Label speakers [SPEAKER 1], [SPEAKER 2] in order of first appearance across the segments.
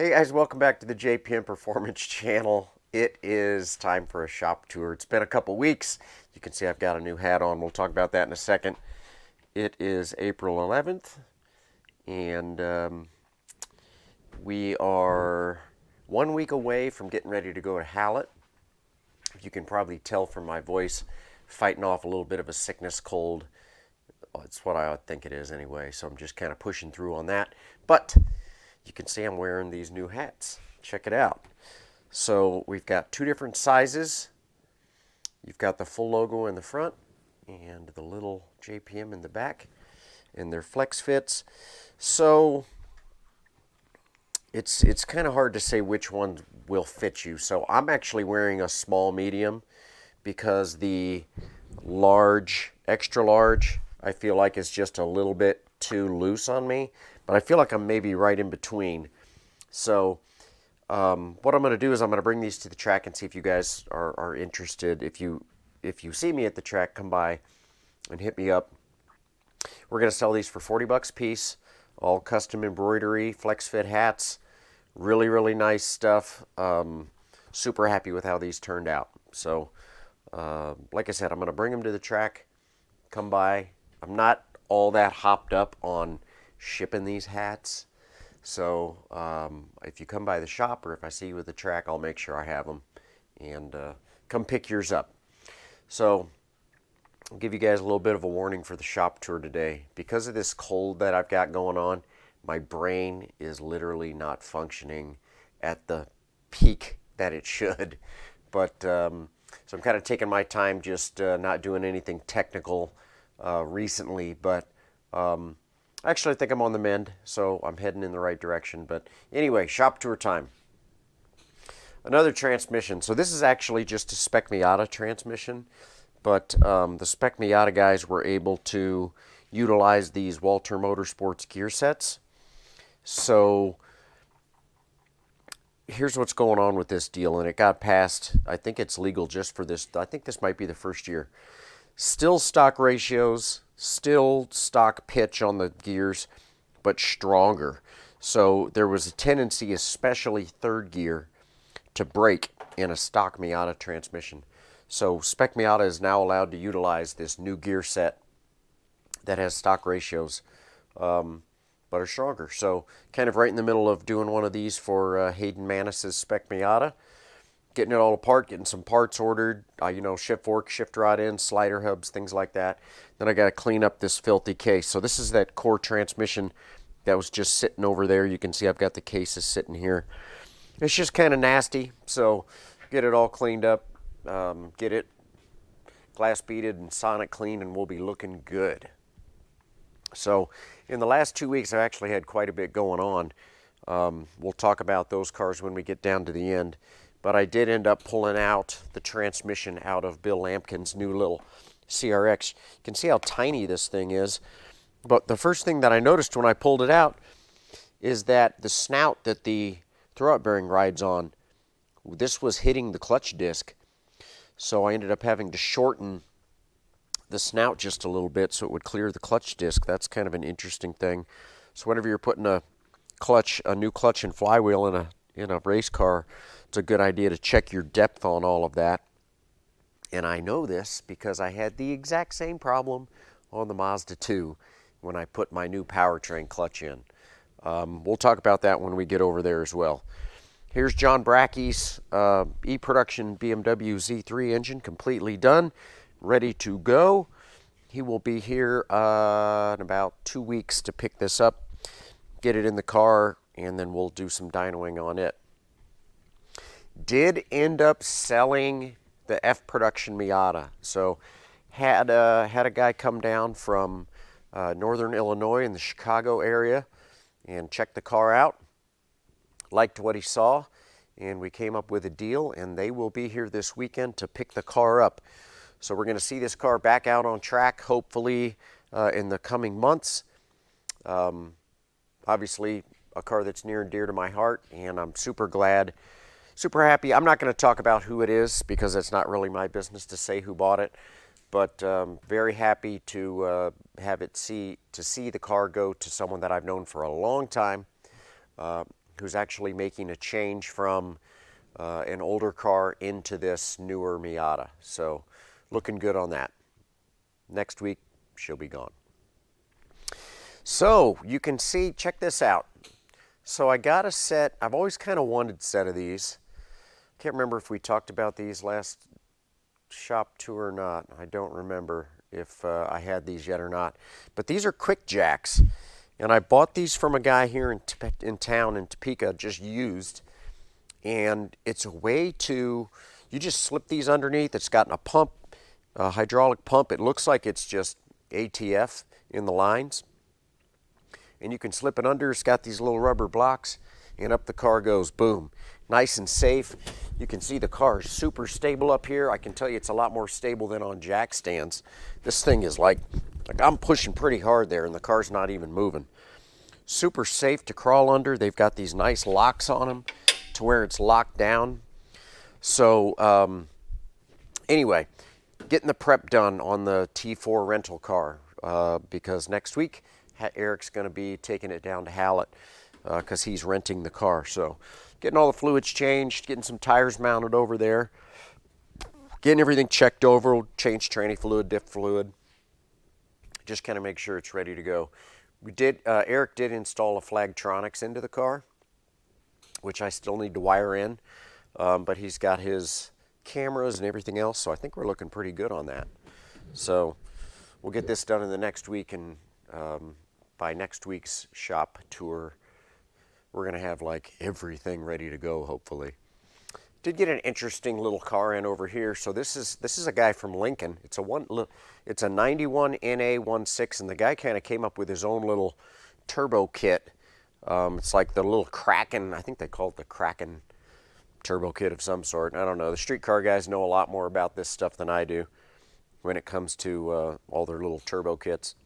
[SPEAKER 1] Hey guys, welcome back to the JPM Performance channel. It is time for a shop tour. It's been a couple weeks. You can see I've got a new hat on. We'll talk about that in a second. It is April 11th, and we are 1 week away from getting ready to go to Hallett. You can probably tell from my voice, fighting off a little bit of a sickness cold. It's what I think it is anyway, so I'm just kind of pushing through on that. But you can see I'm wearing these new hats. Check it out. So we've got two different sizes. You've got the full logo in the front and the little JPM in the back, and they're flex fits. So it's kind of hard to say which one will fit you. So I'm actually wearing a small medium because the large, extra large, I feel like is just a little bit too loose on me, but I feel like I'm maybe right in between. So what I'm going to do is I'm going to bring these to the track and see if you guys are interested. If you see me at the track, come by and hit me up. We're going to sell these for 40 bucks a piece, all custom embroidery, flex fit hats, really, really nice stuff. Super happy with how these turned out. So like I said, I'm going to bring them to the track, come by. I'm not all that hopped up on shipping these hats. So if you come by the shop or if I see you at the track, I'll make sure I have them, and come pick yours up. So I'll give you guys a little bit of a warning for the shop tour today. Because of this cold that I've got going on, my brain is literally not functioning at the peak that it should. But so I'm kind of taking my time, just not doing anything technical recently. But actually, I think I'm on the mend, so I'm heading in the right direction. But anyway, shop tour time. Another transmission. So this is actually just a Spec Miata transmission, but the Spec Miata guys were able to utilize these Walter Motorsports Gearsets. So here's what's going on with this deal, and it got passed. I think it's legal just for this. I think this might be the first year. Still stock ratios, still stock pitch on the gears, but stronger. So there was a tendency, especially third gear, to break in a stock Miata transmission. So Spec Miata is now allowed to utilize this new gear set that has stock ratios, but are stronger. So kind of right in the middle of doing one of these for Hayden Manis's Spec Miata. Getting it all apart, getting some parts ordered, shift fork, shift rod ends, slider hubs, things like that. Then I got to clean up this filthy case. So this is that core transmission that was just sitting over there. You can see I've got the cases sitting here. It's just kind of nasty, so get it all cleaned up, get it glass beaded and sonic cleaned, and we'll be looking good. So in the last 2 weeks, I've actually had quite a bit going on. We'll talk about those cars when we get down to the end. But I did end up pulling out the transmission out of Bill Lampkin's new little CRX. You can see how tiny this thing is. But the first thing that I noticed when I pulled it out is that the snout that the throwout bearing rides on, this was hitting the clutch disc. So I ended up having to shorten the snout just a little bit so it would clear the clutch disc. That's kind of an interesting thing. So whenever you're putting a new clutch and flywheel in a race car, it's a good idea to check your depth on all of that. And I know this because I had the exact same problem on the Mazda 2 when I put my new powertrain clutch in. We'll talk about that when we get over there as well. Here's John Brackey's e-production BMW Z3 engine, completely done, ready to go. He will be here in about 2 weeks to pick this up, get it in the car, and then we'll do some dynoing on it. Did end up selling the F production Miata. So had a guy come down from northern Illinois in the Chicago area and checked the car out, liked what he saw, and we came up with a deal, and they will be here this weekend to pick the car up. So we're going to see this car back out on track, hopefully in the coming months. Obviously, a car that's near and dear to my heart, and I'm super glad, super happy. I'm not going to talk about who it is because it's not really my business to say who bought it, but very happy to see the car go to someone that I've known for a long time. who's actually making a change from an older car into this newer Miata. So looking good on that. Next week, she'll be gone. So you can see, check this out. So I got a set, I've always kind of wanted a set of these. Can't remember if we talked about these last shop tour or not. I don't remember if I had these yet or not. But these are quick jacks. And I bought these from a guy here in town in Topeka, just used. And it's a way to, you just slip these underneath. It's got a pump, a hydraulic pump. It looks like it's just ATF in the lines. And you can slip it under. It's got these little rubber blocks, and up the car goes. Boom. Nice and safe. You can see the car is super stable up here. I can tell you it's a lot more stable than on jack stands. This thing is like I'm pushing pretty hard there, and the car's not even moving. Super safe to crawl under. They've got these nice locks on them to where it's locked down. So anyway, getting the prep done on the T4 rental car because next week Eric's going to be taking it down to Hallett because he's renting the car. So getting all the fluids changed, getting some tires mounted over there, getting everything checked over, we'll change tranny fluid, diff fluid, just kind of make sure it's ready to go. Eric did install a Flagtronics into the car, which I still need to wire in, but he's got his cameras and everything else, so I think we're looking pretty good on that. So we'll get this done in the next week, and by next week's shop tour, we're going to have like everything ready to go, hopefully. Did get an interesting little car in over here. So this is a guy from Lincoln. It's a 91 NA16, and the guy kind of came up with his own little turbo kit. It's like the little Kraken, I think they call it the Kraken turbo kit of some sort. I don't know. The street car guys know a lot more about this stuff than I do when it comes to all their little turbo kits.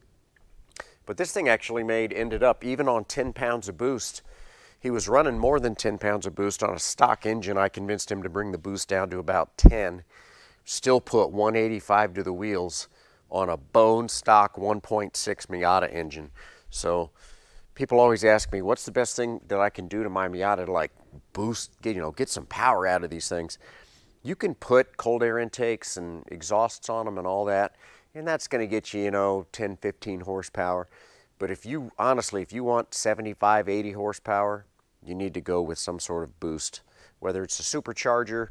[SPEAKER 1] But this thing actually ended up, even on 10 pounds of boost, he was running more than 10 pounds of boost on a stock engine. I convinced him to bring the boost down to about 10. Still put 185 to the wheels on a bone stock 1.6 Miata engine. So people always ask me, what's the best thing that I can do to my Miata to like boost, get some power out of these things? You can put cold air intakes and exhausts on them and all that, and that's going to get you, 10, 15 horsepower. But if you want 75, 80 horsepower, you need to go with some sort of boost, whether it's a supercharger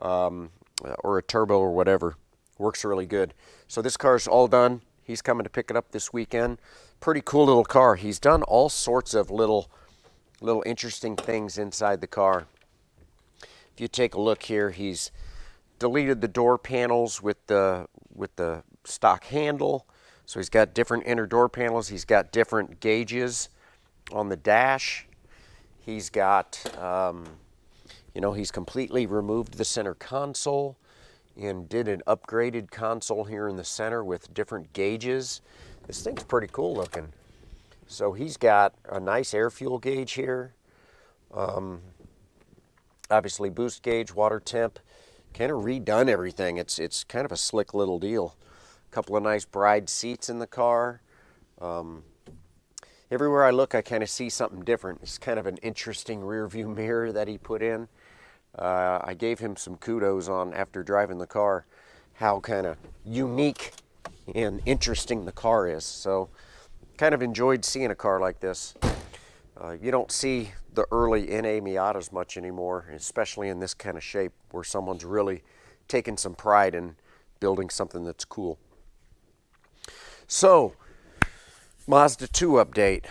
[SPEAKER 1] or a turbo or whatever. Works really good. So this car's all done. He's coming to pick it up this weekend. Pretty cool little car. He's done all sorts of little interesting things inside the car. If you take a look here, he's deleted the door panels with the stock handle. So he's got different inner door panels. He's got different gauges on the dash. He's got, he's completely removed the center console and did an upgraded console here in the center with different gauges. This thing's pretty cool looking. So he's got a nice air fuel gauge here. Obviously boost gauge, water temp. Kind of redone everything. It's kind of a slick little deal. A couple of nice bride seats in the car. Everywhere I look, I kind of see something different. It's kind of an interesting rear view mirror that he put in. I gave him some kudos on, after driving the car, how kind of unique and interesting the car is. So kind of enjoyed seeing a car like this. You don't see the early NA Miatas much anymore, especially in this kind of shape where someone's really taken some pride in building something that's cool. So, Mazda 2 update.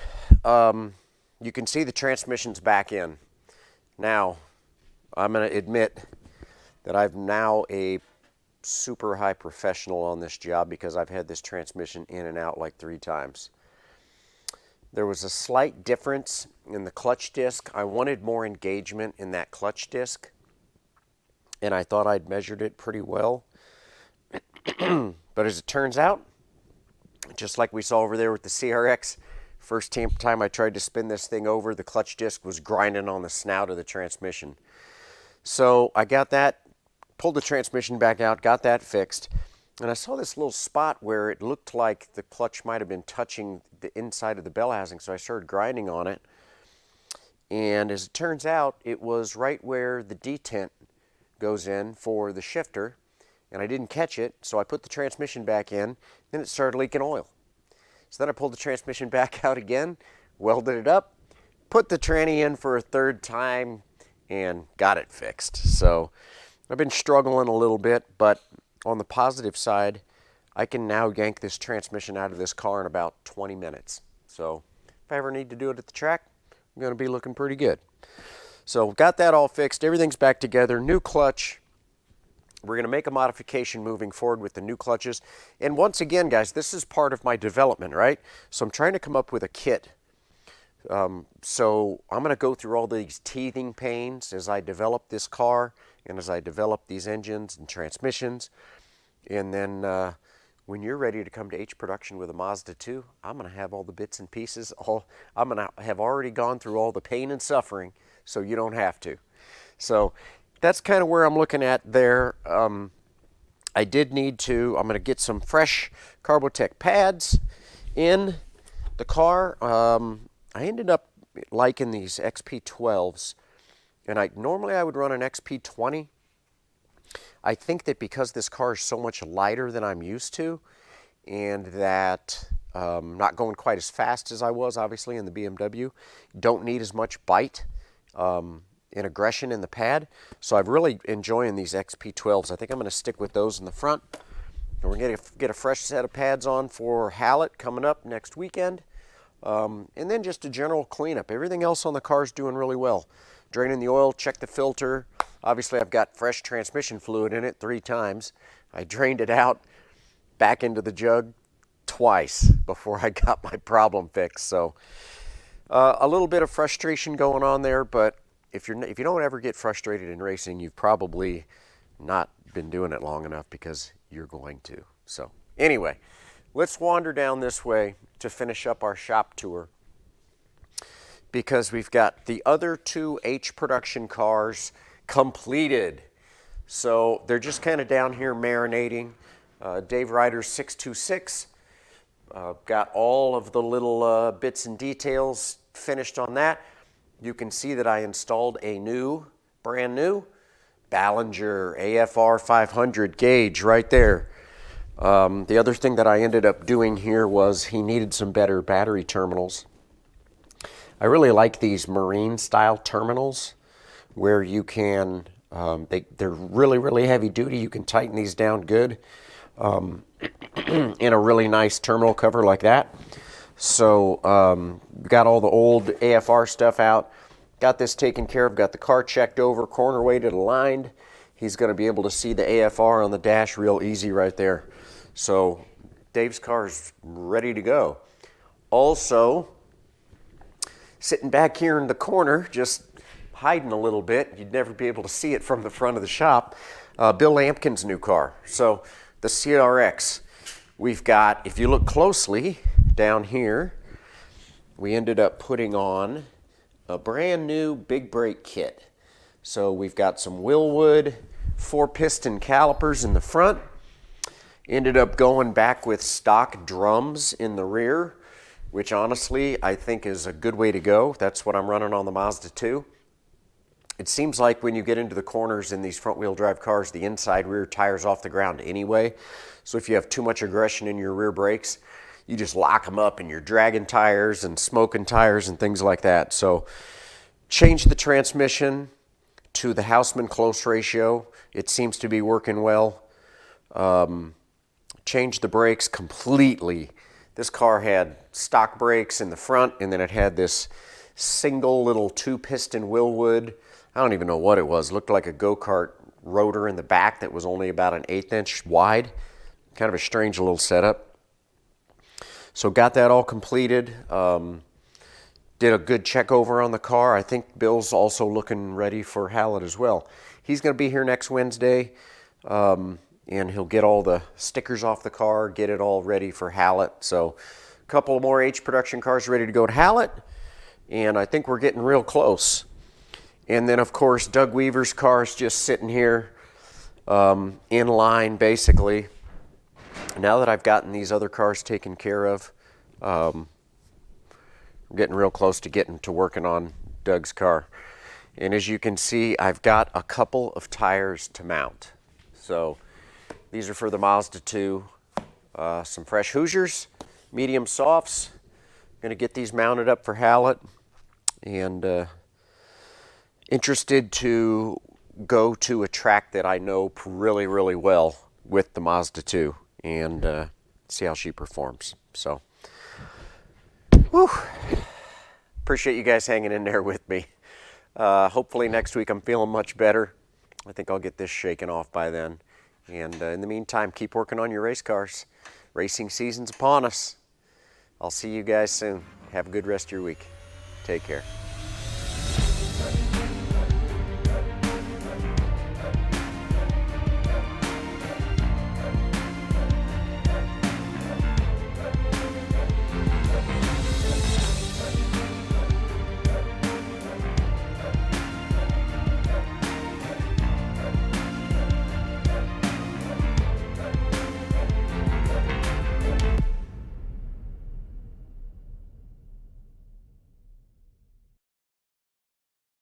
[SPEAKER 1] You can see the transmission's back in. Now, I'm going to admit that I'm now a super high professional on this job because I've had this transmission in and out like 3 times. There was a slight difference in the clutch disc. I wanted more engagement in that clutch disc, and I thought I'd measured it pretty well. But as it turns out, just like we saw over there with the CRX, first time I tried to spin this thing over, the clutch disc was grinding on the snout of the transmission. So I got that, pulled the transmission back out, got that fixed, and I saw this little spot where it looked like the clutch might have been touching the inside of the bell housing, so I started grinding on it. And as it turns out, it was right where the detent goes in for the shifter, and I didn't catch it, so I put the transmission back in, and it started leaking oil. So then I pulled the transmission back out again, welded it up, put the tranny in for a third time, and got it fixed. So I've been struggling a little bit, but on the positive side, I can now yank this transmission out of this car in about 20 minutes. So if I ever need to do it at the track, I'm going to be looking pretty good. So got that all fixed. Everything's back together. New clutch. We're going to make a modification moving forward with the new clutches. And once again, guys, this is part of my development, right? So I'm trying to come up with a kit. So I'm going to go through all these teething pains as I develop this car and as I develop these engines and transmissions. And then when you're ready to come to H production with a Mazda 2, I'm going to have all the bits and pieces. I'm going to have already gone through all the pain and suffering, so you don't have to. So that's kind of where I'm looking at there. I did need to, I'm going to get some fresh Carbotech pads in the car. I ended up liking these XP12s, and normally I would run an XP20. I think that because this car is so much lighter than I'm used to, and that not going quite as fast as I was, obviously, in the BMW, don't need as much bite and aggression in the pad. So I'm really enjoying these XP12s. I think I'm going to stick with those in the front. And we're going to get a fresh set of pads on for Hallett coming up next weekend. And then just a general cleanup. Everything else on the car is doing really well. Draining the oil, check the filter. Obviously, I've got fresh transmission fluid in it 3 times. I drained it out back into the jug twice before I got my problem fixed. So a little bit of frustration going on there, but if you don't ever get frustrated in racing, you've probably not been doing it long enough, because you're going to. So anyway, let's wander down this way to finish up our shop tour, because we've got the other 2 H production cars completed. So they're just kind of down here marinating. Dave Ryder's 626. Got all of the little bits and details finished on that. You can see that I installed a brand new Ballinger AFR 500 gauge right there. The other thing that I ended up doing here was he needed some better battery terminals. I really like these marine style terminals where you can, they're really, really heavy duty. You can tighten these down good in a really nice terminal cover like that. So got all the old AFR stuff out, got this taken care of, got the car checked over, corner weighted, aligned. He's going to be able to see the AFR on the dash real easy right there. So Dave's car is ready to go. Also, sitting back here in the corner, just hiding a little bit, you'd never be able to see it from the front of the shop, Bill Lampkin's new car. So the CRX, we've got, if you look closely down here, we ended up putting on a brand new big brake kit. So we've got some Willwood 4-piston calipers in the front. Ended up going back with stock drums in the rear, which honestly I think is a good way to go. That's what I'm running on the Mazda 2. It seems like when you get into the corners in these front-wheel drive cars, the inside rear tire's off the ground anyway. So if you have too much aggression in your rear brakes, you just lock them up and you're dragging tires and smoking tires and things like that. So change the transmission to the Houseman close ratio. It seems to be working well. Changed the brakes completely. This car had stock brakes in the front, and then it had this single little 2-piston Willwood. I don't even know what it was. It looked like a go-kart rotor in the back that was only about an 1/8 inch wide. Kind of a strange little setup. So got that all completed. Did a good check over on the car. I think Bill's also looking ready for Hallett as well. He's going to be here next Wednesday, and he'll get all the stickers off the car, get it all ready for Hallett. So a couple more H production cars ready to go to Hallett, and I think we're getting real close. And then, of course, Doug Weaver's car is just sitting here in line, basically. Now that I've gotten these other cars taken care of, I'm getting real close to getting to working on Doug's car. And as you can see, I've got a couple of tires to mount. So these are for the Mazda 2. Some fresh Hoosiers, medium softs. Going to get these mounted up for Hallett. And interested to go to a track that I know really, really well with the Mazda 2 and see how she performs. So, whew. Appreciate you guys hanging in there with me. Hopefully next week I'm feeling much better. I think I'll get this shaken off by then. And in the meantime, keep working on your race cars. Racing season's upon us. I'll see you guys soon. Have a good rest of your week. Take care.